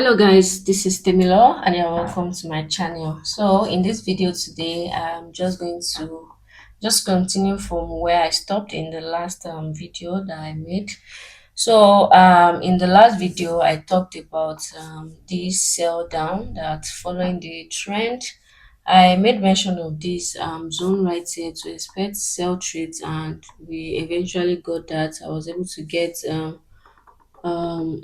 Hello guys, this is Temilo and you're welcome to my channel. So in this video today, I'm just going to continue from where I stopped in the last video that I made. So in the last video, I talked about this sell down that following the trend. I made mention of this zone right here to expect sell trades, and we eventually got that. I was able to get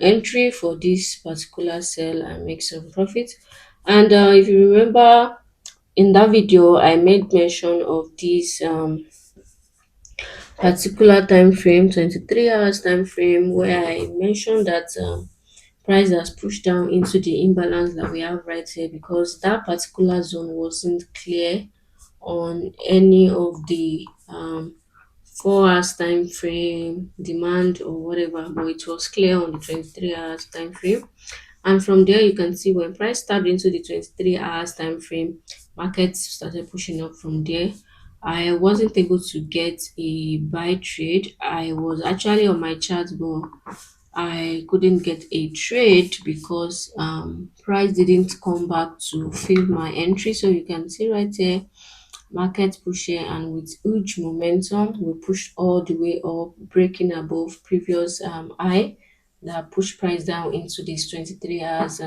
entry for this particular sale and make some profit. And if you remember in that video, I made mention of this particular time frame, 23 hours time frame, where I mentioned that price has pushed down into the imbalance that we have right here, because that particular zone wasn't clear on any of the 4 hours time frame, demand or whatever, but it was clear on the 23 hours time frame. And from there, you can see when price tapped into the 23 hours time frame, markets started pushing up from there. I wasn't able to get a buy trade. I was actually on my chart, but I couldn't get a trade because price didn't come back to fill my entry. So you can see right there, market pushing, and with huge momentum, we pushed all the way up, breaking above previous high that pushed price down into this 23 hours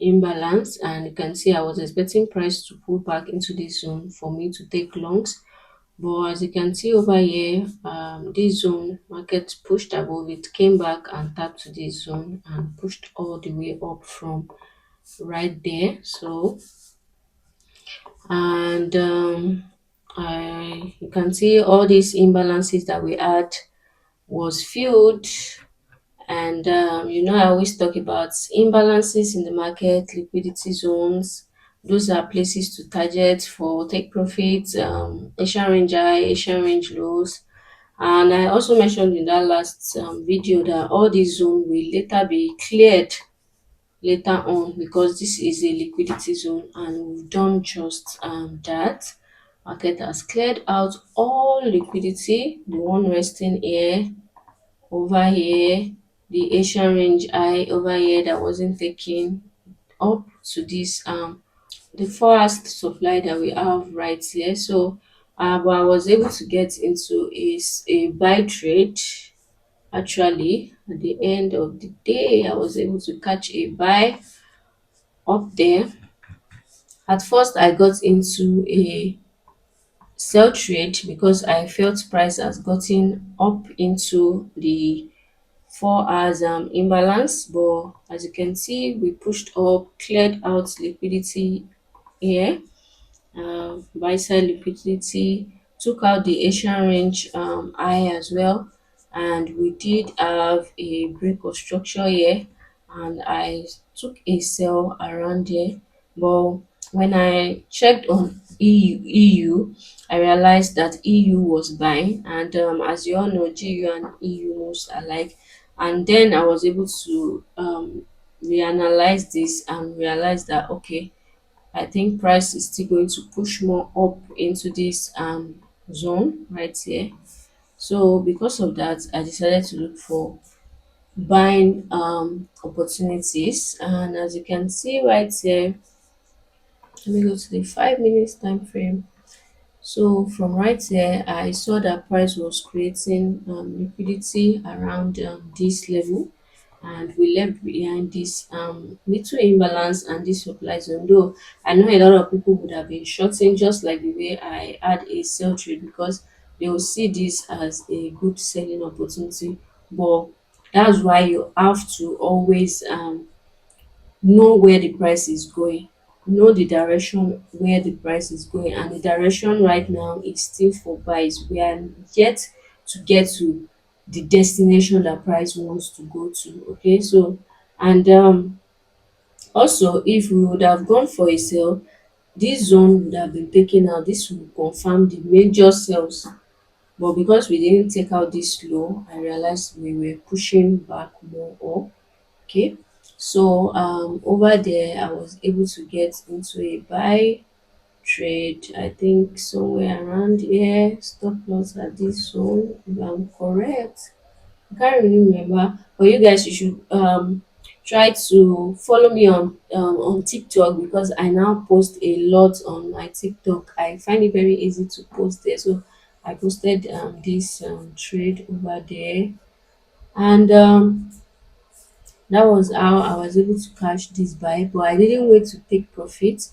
imbalance. And you can see I was expecting price to pull back into this zone for me to take longs, but as you can see over here, this zone market pushed above it, came back and tapped to this zone and pushed all the way up from right there. So and you can see all these imbalances that we had was filled. And I always talk about imbalances in the market, liquidity zones. Those are places to target for take profits, Asian range high, Asian range lows. And I also mentioned in that last video that all these zones will later be cleared later on, because this is a liquidity zone, and we've done just that. Market has cleared out all liquidity, the one resting here, over here, the Asian range high over here that wasn't taken up to this the first supply that we have right here. So but I was able to get into a buy trade. Actually, at the end of the day, I was able to catch a buy up there. At first, I got into a sell trade because I felt price has gotten up into the 4 hours imbalance, but as you can see, we pushed up, cleared out liquidity here, buy side liquidity, took out the Asian range high as well, and we did have a break of structure here, and I took a sell around there. But when I checked on EU, I realized that EU was buying, and as you all know, GU and EU moves alike. And then I was able to reanalyze this and realize that okay, I think price is still going to push more up into this zone right here. So because of that, I decided to look for buying opportunities. And as you can see right here, let me go to the 5 minutes time frame. So from right there, I saw that price was creating liquidity around this level, and we left behind this little imbalance and this supply zone. Though I know a lot of people would have been shorting just like the way I had a sell trade, because they will see this as a good selling opportunity. But that's why you have to always know where the price is going, know the direction where the price is going, and the direction right now is still for buys. We are yet to get to the destination that price wants to go to. Okay, so and also, if we would have gone for a sale, this zone would have been taken out. This will confirm the major sales, but because we didn't take out this low, I realized we were pushing back more up. Okay, so over there I was able to get into a buy trade, I think somewhere around here, stop loss at this zone if I'm correct. I can't really remember, but you guys, you try to follow me on TikTok, because I now post a lot on my TikTok. I find it very easy to post there. So I posted this trade over there, and that was how I was able to catch this buy. But I didn't wait to take profit.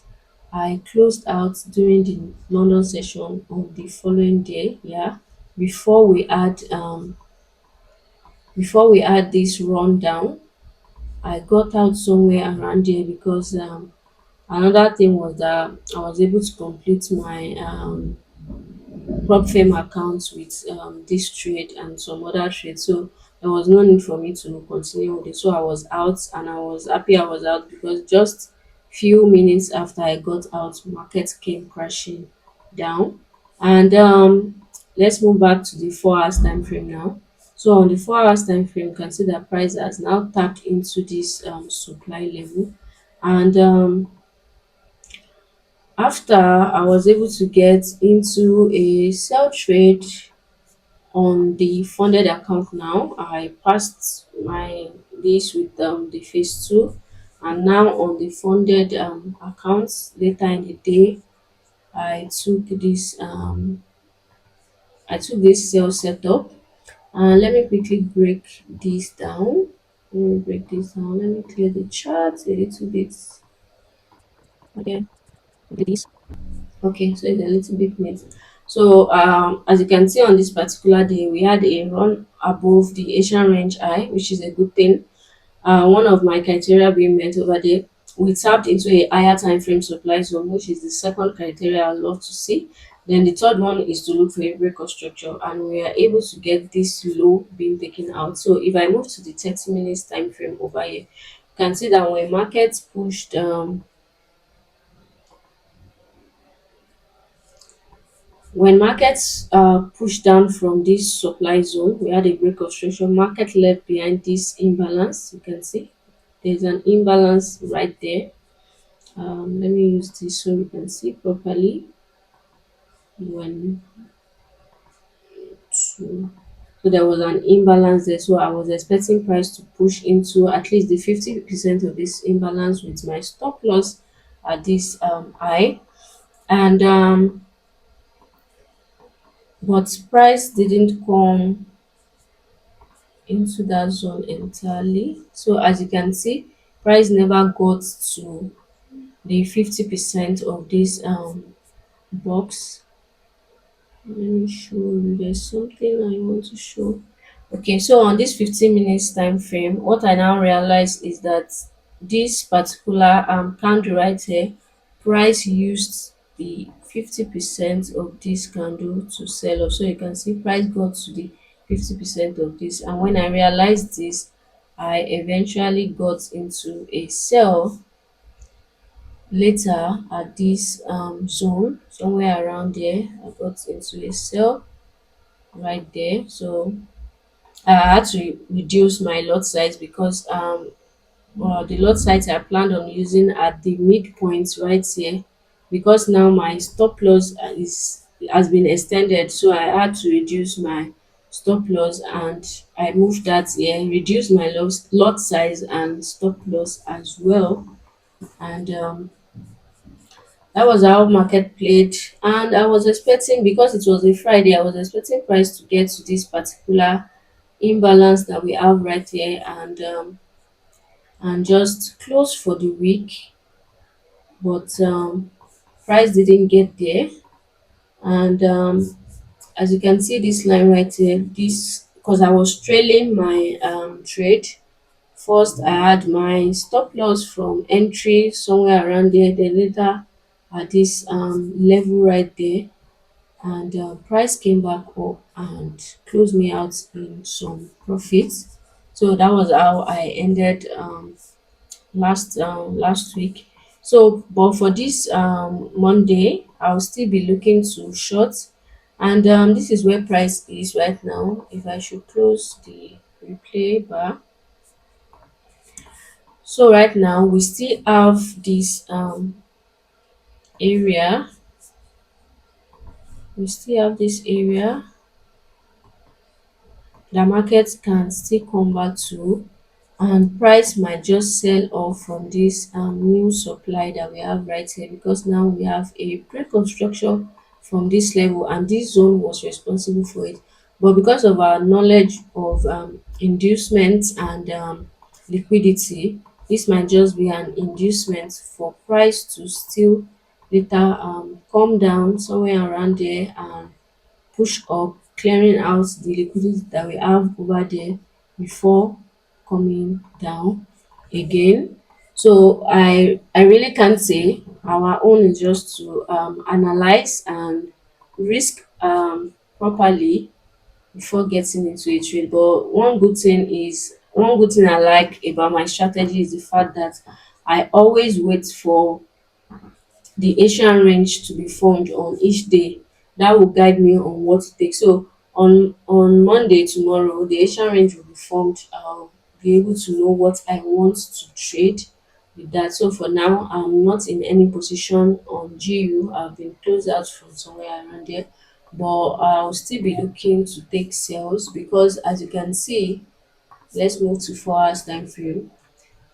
I closed out during the London session on the following day. Yeah, before we had this rundown. I got out somewhere around there, because another thing was that I was able to complete my prop firm account with this trade and some other trades. So there was no need for me to continue with it. So I was out, and I was happy I was out, because just few minutes after I got out, market came crashing down. And let's move back to the 4 hours time frame now. So on the 4 hours time frame, you can see that price has now tapped into this supply level, and after I was able to get into a sell trade on the funded account. Now I passed my this with the phase two, and now on the funded accounts later in the day, I took this sell setup. And let me quickly break this down. Let me clear the chart a little bit. Okay, look at this. Okay, so it's a little bit neat. So as you can see on this particular day, we had a run above the Asian range high, which is a good thing. One of my criteria being met over there, we tapped into a higher time frame supply zone, which is the second criteria I love to see. Then the third one is to look for a break of structure, and we are able to get this low being taken out. So if I move to the 30 minutes time frame over here, you can see that when markets pushed when markets pushed down from this supply zone, we had a break of structure. Market left behind this imbalance. You can see there's an imbalance right there. Let me use this so you can see properly. When two, so there was an imbalance there. So I was expecting price to push into at least the 50% of this imbalance with my stop loss at this high, and but price didn't come into that zone entirely. So as you can see, price never got to the 50% of this box. Let me show you. There's something I want to show. Okay, so on this 15 minutes time frame, what I now realize is that this particular candle right here, price used the 50% of this candle to sell off. So you can see price got to the 50% of this, and when I realized this, I eventually got into a sell later at this zone somewhere around there. I got into a sell right there. So I had to reduce my lot size, because the lot size I planned on using at the midpoint right here, because now my stop loss is has been extended, so I had to reduce my stop loss, and I moved that here, reduce my lot size and stop loss as well. And that was how market played. And I was expecting, because it was a Friday, I was expecting price to get to this particular imbalance that we have right here, and just close for the week. But price didn't get there. And as you can see, this line right here, this, because I was trailing my trade. First I had my stop loss from entry somewhere around there, then later at this level right there, and price came back up and closed me out in some profits. So that was how I ended last week. So but for this Monday, I'll still be looking to short, and this is where price is right now. If I should close the replay bar, so right now we still have this area, we still have this area the market can still come back to. and price might just sell off from this new supply that we have right here, because now we have a pre-construction from this level and this zone was responsible for it. But because of our knowledge of inducements and liquidity, this might just be an inducement for price to still later come down somewhere around there and push up, clearing out the liquidity that we have over there before coming down again. So I really can't say. Our own is just to analyze and risk properly before getting into a trade. But one good thing I like about my strategy is the fact that I always wait for the Asian range to be formed on each day. That will guide me on what to take. So on Monday tomorrow, the Asian range will be formed. I'll be able to know what I want to trade with that. So for now, I'm not in any position on GU. I've been closed out from somewhere around there, but I'll still be looking to take sales because, as you can see, let's move to 4 hours time frame.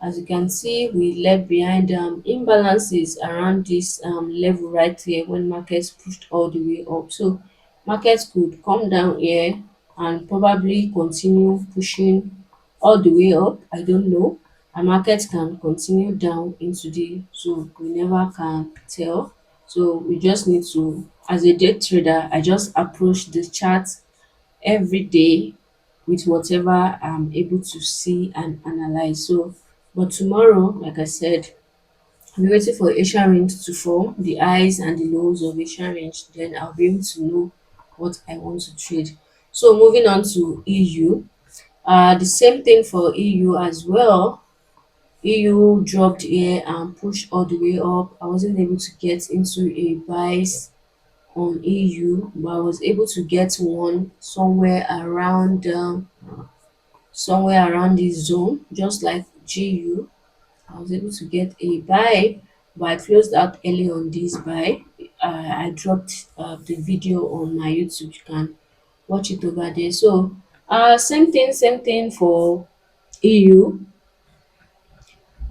As you can see, we left behind imbalances around this level right here when markets pushed all the way up. So markets could come down here and probably continue pushing all the way up. I don't know. And markets can continue down into the zone. We never can tell. So we just need to, as a day trader, I just approach the chart every day with whatever I'm able to see and analyze. So, but tomorrow, like I said, I'm waiting for Asian range to form, the highs and the lows of Asian range. Then I'll be able to know what I want to trade. So moving on to EU, the same thing for EU as well. EU dropped here and pushed all the way up. I wasn't able to get into a buys on EU, but I was able to get one somewhere around this zone, just like GU. I was able to get a buy, but I closed out early on this buy. I dropped the video on my YouTube. You can watch it over there. So, same thing for EU.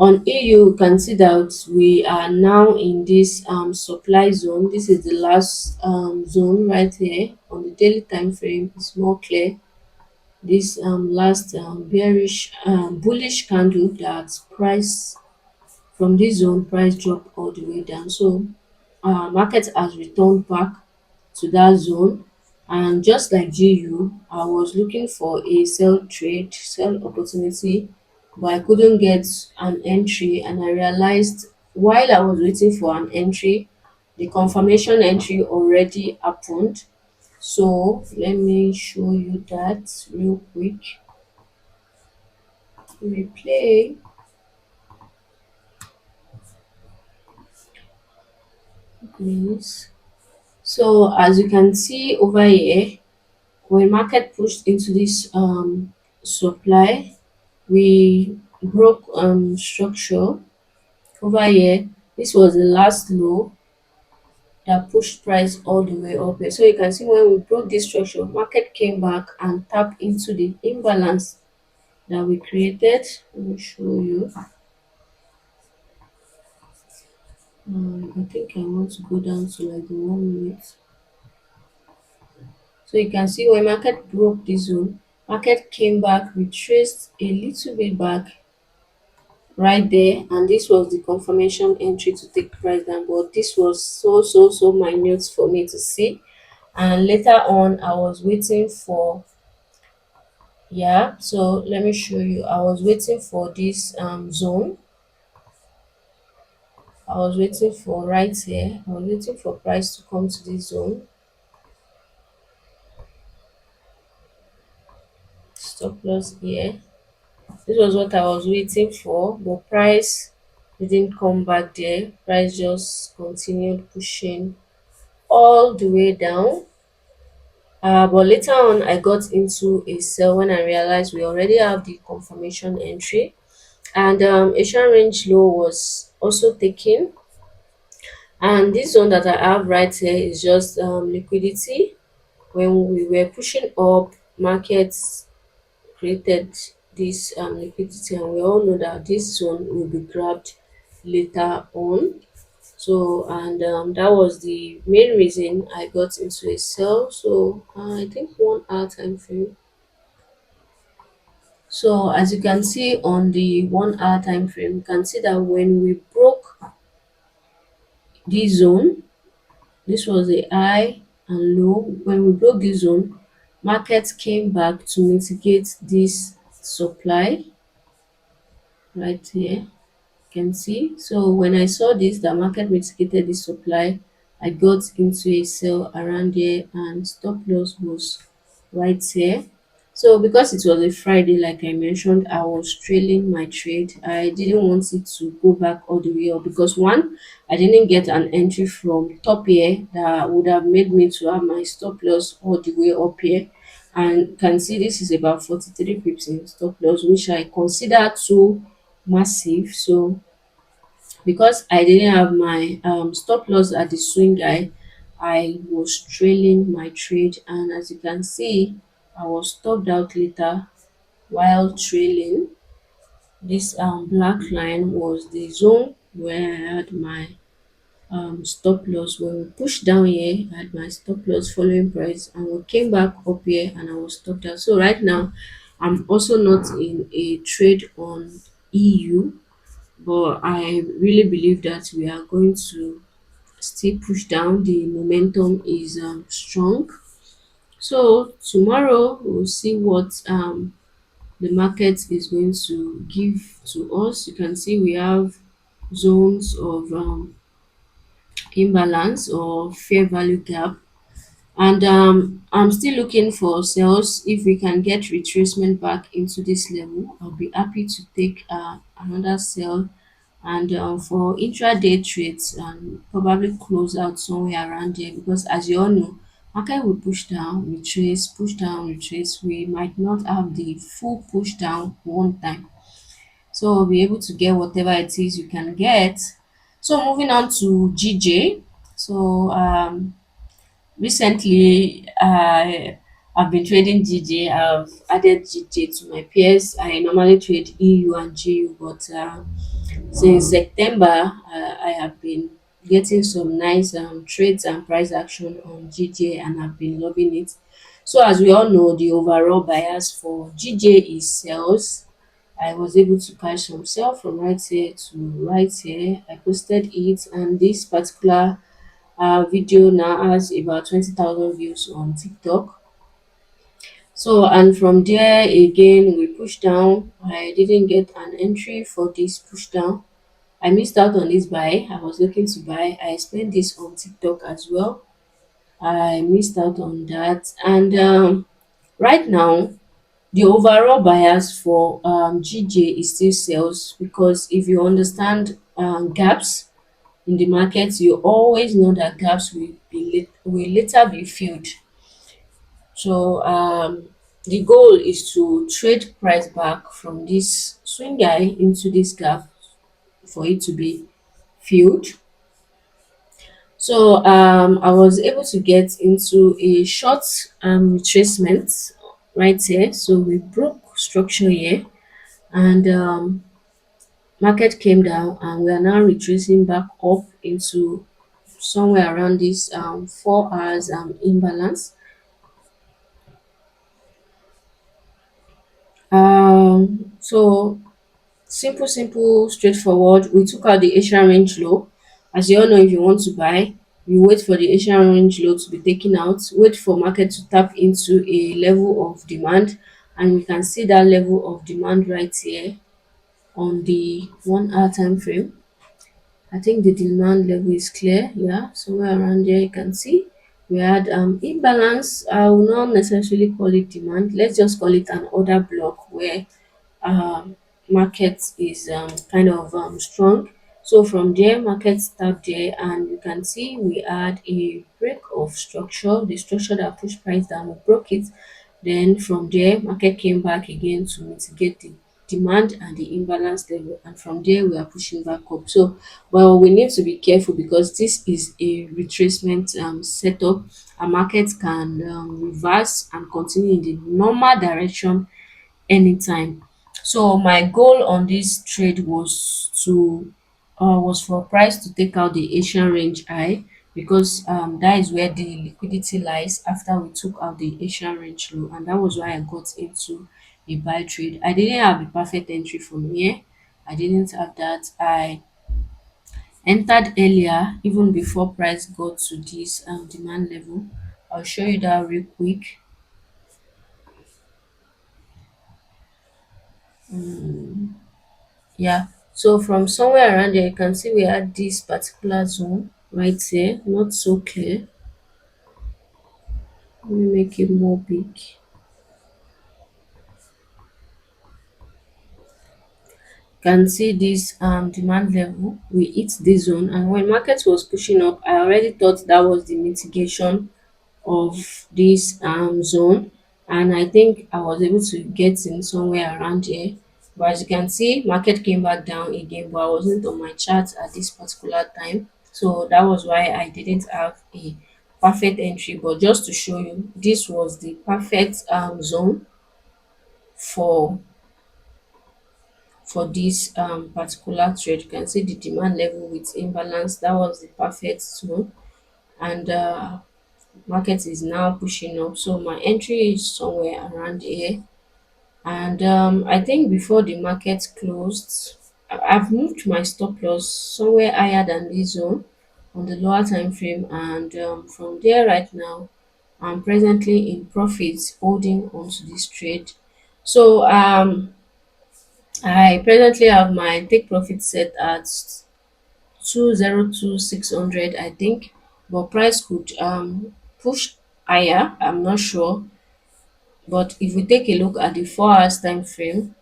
On EU, you can see that we are now in this supply zone. This is the last zone right here on the daily time frame. It's more clear. This last bearish bullish candle that price from this zone price dropped all the way down. So market has returned back to that zone, and just like GU, I was looking for a sell opportunity, but I couldn't get an entry, and I realized while I was waiting for an entry, the confirmation entry already happened. So let me show you that real quick. Replay, please. So as you can see over here, when market pushed into this supply, we broke structure over here. This was the last low that pushed price all the way up here. So you can see when we broke this structure, market came back and tapped into the imbalance that we created. Let me show you. I think I want to go down to like the 1 minute. So you can see when market broke this zone, market came back, retraced a little bit back right there, and this was the confirmation entry to take price down. But this was so minute for me to see. And later on, I was waiting for, yeah. So let me show you. I was waiting for this zone. I was waiting for right here. I was waiting for price to come to this zone. Stop loss here. This was what I was waiting for, but price didn't come back there. Price just continued pushing all the way down. But later on, I got into a sell when I realized we already have the confirmation entry, and Asian range low was also taken. And this zone that I have right here is just liquidity. When we were pushing up, markets created this liquidity, and we all know that this zone will be grabbed later on. So, and that was the main reason I got into a sell. So I think 1 hour time frame. So as you can see on the 1 hour time frame, you can see that when we broke this zone, this was the high and low. When we broke this zone, market came back to mitigate this supply right here. Can see. So when I saw this, the market mitigated the supply. I got into a sell around here, and stop loss was right here. So because it was a Friday, like I mentioned, I was trailing my trade. I didn't want it to go back all the way up because one, I didn't get an entry from top here that would have made me to have my stop loss all the way up here. And you can see this is about 43 pips in stop loss, which I consider too massive. So because I didn't have my stop loss at the swing high, I was trailing my trade, and as you can see, I was stopped out later while trailing. This black line was the zone where I had my stop loss. When we pushed down here, I had my stop loss following price, and we came back up here and I was stopped out. So right now, I'm also not in a trade on EU, but I really believe that we are going to still push down. The momentum is strong. So tomorrow we'll see what the market is going to give to us. You can see we have zones of imbalance or fair value gap, and I'm still looking for sales. If we can get retracement back into this level, I'll be happy to take another sell. And for intraday trades, probably close out somewhere around there, because as you all know, market will push down, retrace, push down, retrace. We might not have the full push down one time, so we'll be able to get whatever it is you can get. So moving on to GJ. So recently, I've been trading GJ. I've added GJ to my peers. I normally trade EU and GU, but since September, I have been getting some nice trades and price action on GJ, and I've been loving it. So as we all know, the overall bias for GJ is sales. I was able to catch some sell from right here to right here. I posted it, and this particular video now has about 20,000 views on TikTok. So, and from there again, we push down. I didn't get an entry for this push down. I missed out on this buy. I was looking to buy. I explained this on TikTok as well. I missed out on that. And right now, the overall bias for GJ is still sales, because if you understand gaps in the market, you always know that gaps will later be filled. So the goal is to trade price back from this swing high into this gap for it to be filled. So I was able to get into a short retracement right here. So we broke structure here, and market came down, and we are now retracing back up into somewhere around this 4 hours imbalance. So simple, straightforward. We took out the Asian range low. As you all know, if you want to buy, you wait for the Asian range low to be taken out, wait for market to tap into a level of demand, and we can see that level of demand right here on the 1 hour time frame. I think the demand level is clear. Yeah, somewhere around there you can see we had imbalance. I will not necessarily call it demand. Let's just call it an order block where um, market is kind of strong. So from there, market start there, and you can see we had a break of structure. The structure that pushed price down, we broke it. Then from there, market came back again to mitigate the demand and the imbalance level, and from there we are pushing back up. So well, we need to be careful because this is a retracement setup. A market can reverse and continue in the normal direction anytime. So my goal on this trade was for price to take out the Asian range high, because that is where the liquidity lies after we took out the Asian range low, and that was why I got into a buy trade. I didn't have a perfect entry from here. I didn't have that. I entered earlier even before price got to this demand level. I'll show you that real quick. Yeah, so from somewhere around there, you can see we had this particular zone right here, not so clear. Let me make it more big. You can see this demand level. We hit this zone, and when market was pushing up, I already thought that was the mitigation of this zone, and I think I was able to get in somewhere around here. But as you can see, market came back down again, but I wasn't on my chart at this particular time, so that was why I didn't have a perfect entry. But just to show you, this was the perfect zone for this particular trade. You can see the demand level with imbalance, that was the perfect zone, and market is now pushing up, so my entry is somewhere around here. And I think before the market closed, I've moved my stop loss somewhere higher than this zone on the lower time frame, and from there right now I'm presently in profits holding onto this trade. So I presently have my take profit set at 202,600, I think, but price could push higher. I'm not sure, but if we take a look at the 4 hours time frame,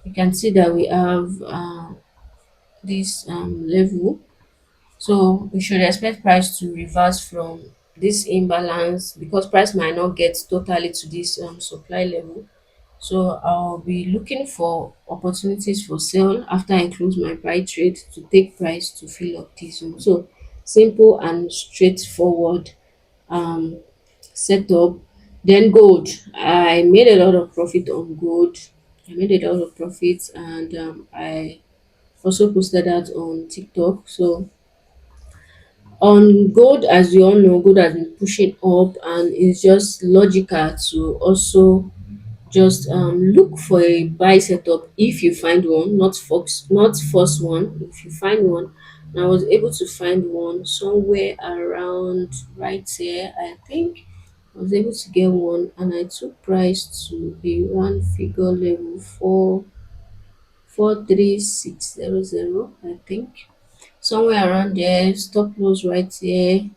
you can see that we have this level. So we should expect price to reverse from this imbalance, because price might not get totally to this supply level. So I'll be looking for opportunities for sale after I close my buy trade to take price to fill up this one. So simple and straightforward um setup. Then gold. I made a lot of profit on gold. I made a lot of profits, and I also posted that on TikTok. So on gold, as you all know, gold has been pushing up, and it's just logical to also just look for a buy setup if you find one, not force one. If you find one, and I was able to find one somewhere around right here. I think I was able to get one, and I took price to a one figure level 43600. I think somewhere around there. Stop loss right here.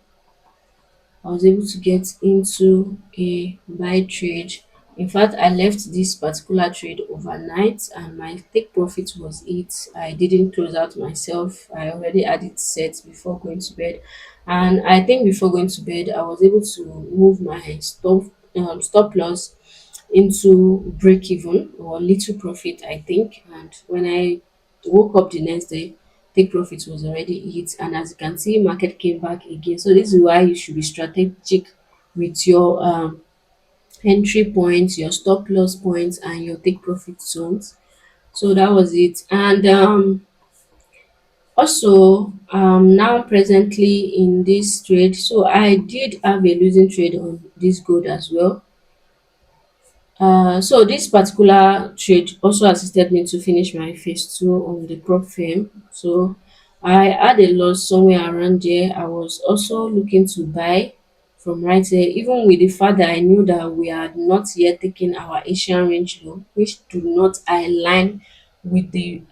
I was able to get into a buy trade. In fact, I left this particular trade overnight, and my take profit was it. I didn't close out myself. I already had it set before going to bed. And I think before going to bed, I was able to move my stop loss into break even or little profit, I think. And when I woke up the next day, take profit was already hit, and as you can see, market came back again. So this is why you should be strategic with your entry points, your stop loss points, and your take profit zones. So that was it. And also now presently in this trade, so I did have a losing trade on this gold as well. So this particular trade also assisted me to finish my phase two on the prop firm. So I had a loss somewhere around there. I was also looking to buy from right there, even with the fact that I knew that we had not yet taken our Asian range low, which do not align with the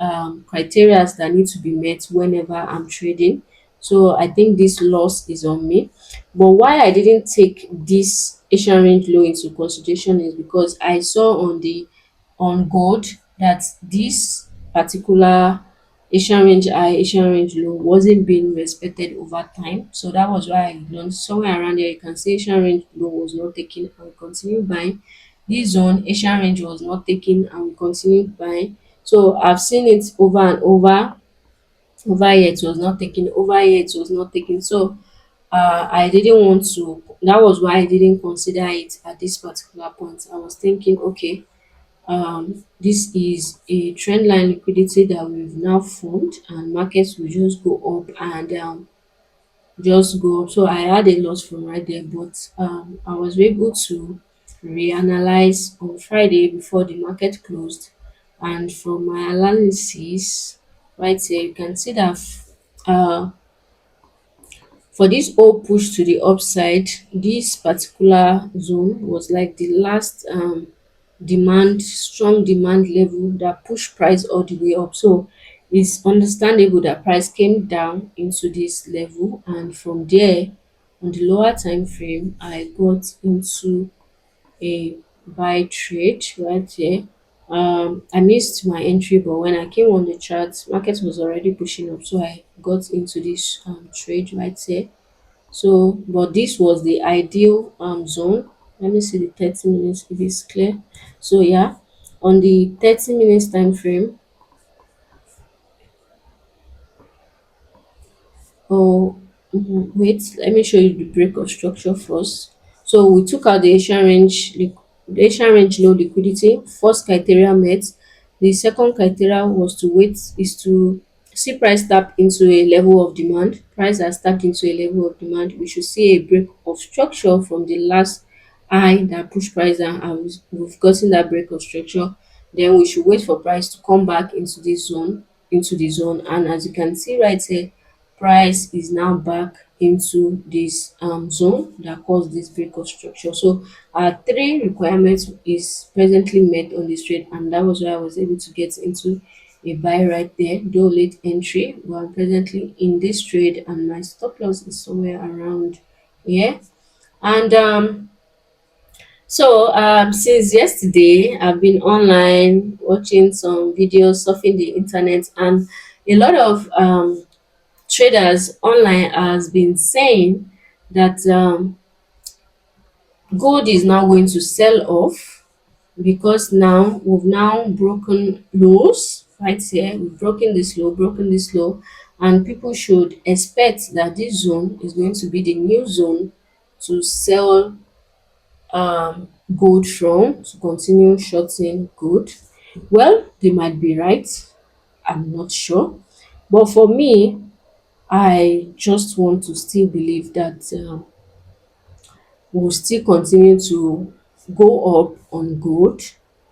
criteria that need to be met whenever I'm trading. So I think this loss is on me. But why I didn't take this Asian range low into consideration is because I saw on gold that this particular Asian range high, Asian range low wasn't being respected over time. So that was why I learned somewhere around there. You can see Asian range low was not taken, and we continue buying. This zone, Asian range was not taken, and we continued buying. So I've seen it over and over. Over here it was not taken, over here it was not taken. So I didn't want to. That was why I didn't consider it at this particular point. I was thinking, okay, This is a trend line liquidity that we've now formed, and markets will just go up and just go up. So I had a loss from right there, but I was able to reanalyze on Friday before the market closed. And from my analysis, right here, you can see that uh, for this whole push to the upside, this particular zone was like the last strong demand level that pushed price all the way up. So it's understandable that price came down into this level, and from there, on the lower time frame, I got into a buy trade right here. I missed my entry, but when I came on the chart, market was already pushing up, so I got into this trade right here. So, but this was the ideal zone. Let me see the 30 minutes if it's clear. So yeah, on the 30 minutes time frame, oh, wait, let me show you the break of structure first. So we took out the the Asian range low liquidity. First criteria met. The second criteria was to wait is to see price tap into a level of demand. Price has tapped into a level of demand. We should see a break of structure from the last high that pushed price down, and we've gotten that break of structure. Then we should wait for price to come back into this zone, into the zone. And as you can see right here, price is now back into this zone that caused this break of structure. So our three requirements is presently met on this trade, and that was why I was able to get into a buy right there, though late entry. But I'm presently in this trade, and my stop loss is somewhere around here. And since yesterday, I've been online watching some videos, surfing the internet, and a lot of traders online has been saying that gold is now going to sell off because now we've now broken lows right here. We've broken this low, and people should expect that this zone is going to be the new zone to sell gold from, to continue shorting gold. Well, they might be right. I'm not sure. But for me, I just want to still believe that we'll still continue to go up on gold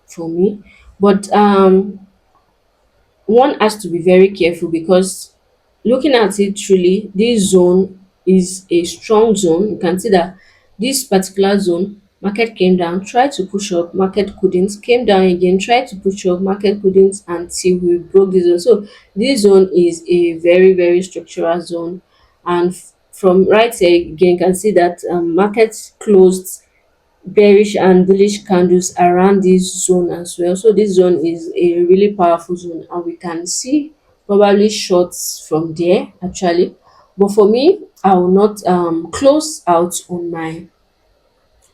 for me. But one has to be very careful because looking at it truly, this zone is a strong zone. You can see that this particular zone, market came down, tried to push up, market couldn't, came down again, tried to push up, market couldn't until we broke this zone. So this zone is a very, very structural zone. And from right here again, you can see that market closed bearish and bullish candles around this zone as well. So this zone is a really powerful zone, and we can see probably shorts from there actually. But for me, I will not close out on my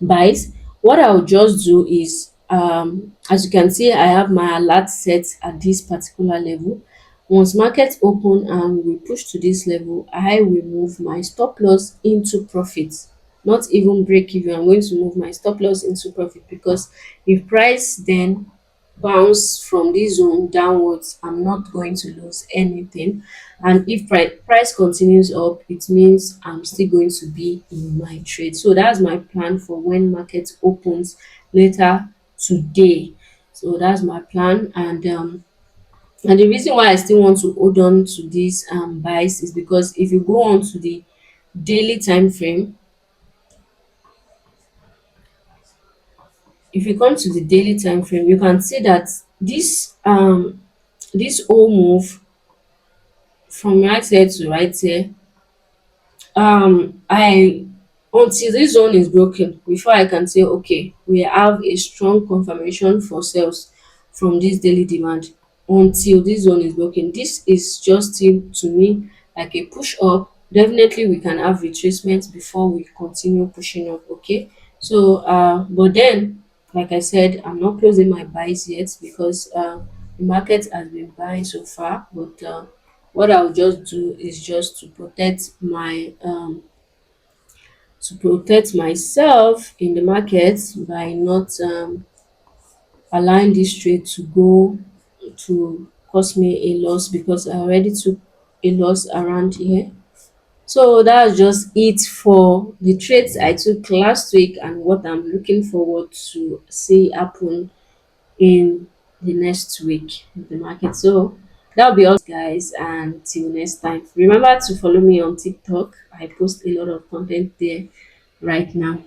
buys. What I'll just do is, as you can see, I have my alert set at this particular level. Once market open and we push to this level, I will move my stop loss into profit, not even break even. I'm going to move my stop loss into profit because if price then bounce from this zone downwards, I'm not going to lose anything. And if price continues up, it means I'm still going to be in my trade. So that's my plan for when market opens later today. So that's my plan. And the reason why I still want to hold on to these buys is because if you go on to the daily time frame, if you come to the daily time frame, you can see that this whole move from right here to right here, I until this zone is broken before I can say okay, we have a strong confirmation for sales from this daily demand. Until this zone is broken, this is just still to me like a push up. Definitely we can have retracement before we continue pushing up. Okay, so but then, like I said, I'm not closing my buys yet because the market has been buying so far. But what I'll just do is just to protect myself in the market by not allowing this trade to go to cause me a loss because I already took a loss around here. So that's just it for the trades I took last week and what I'm looking forward to see happen in the next week in the market. So that'll be all, guys, and till next time. Remember to follow me on TikTok. I post a lot of content there right now.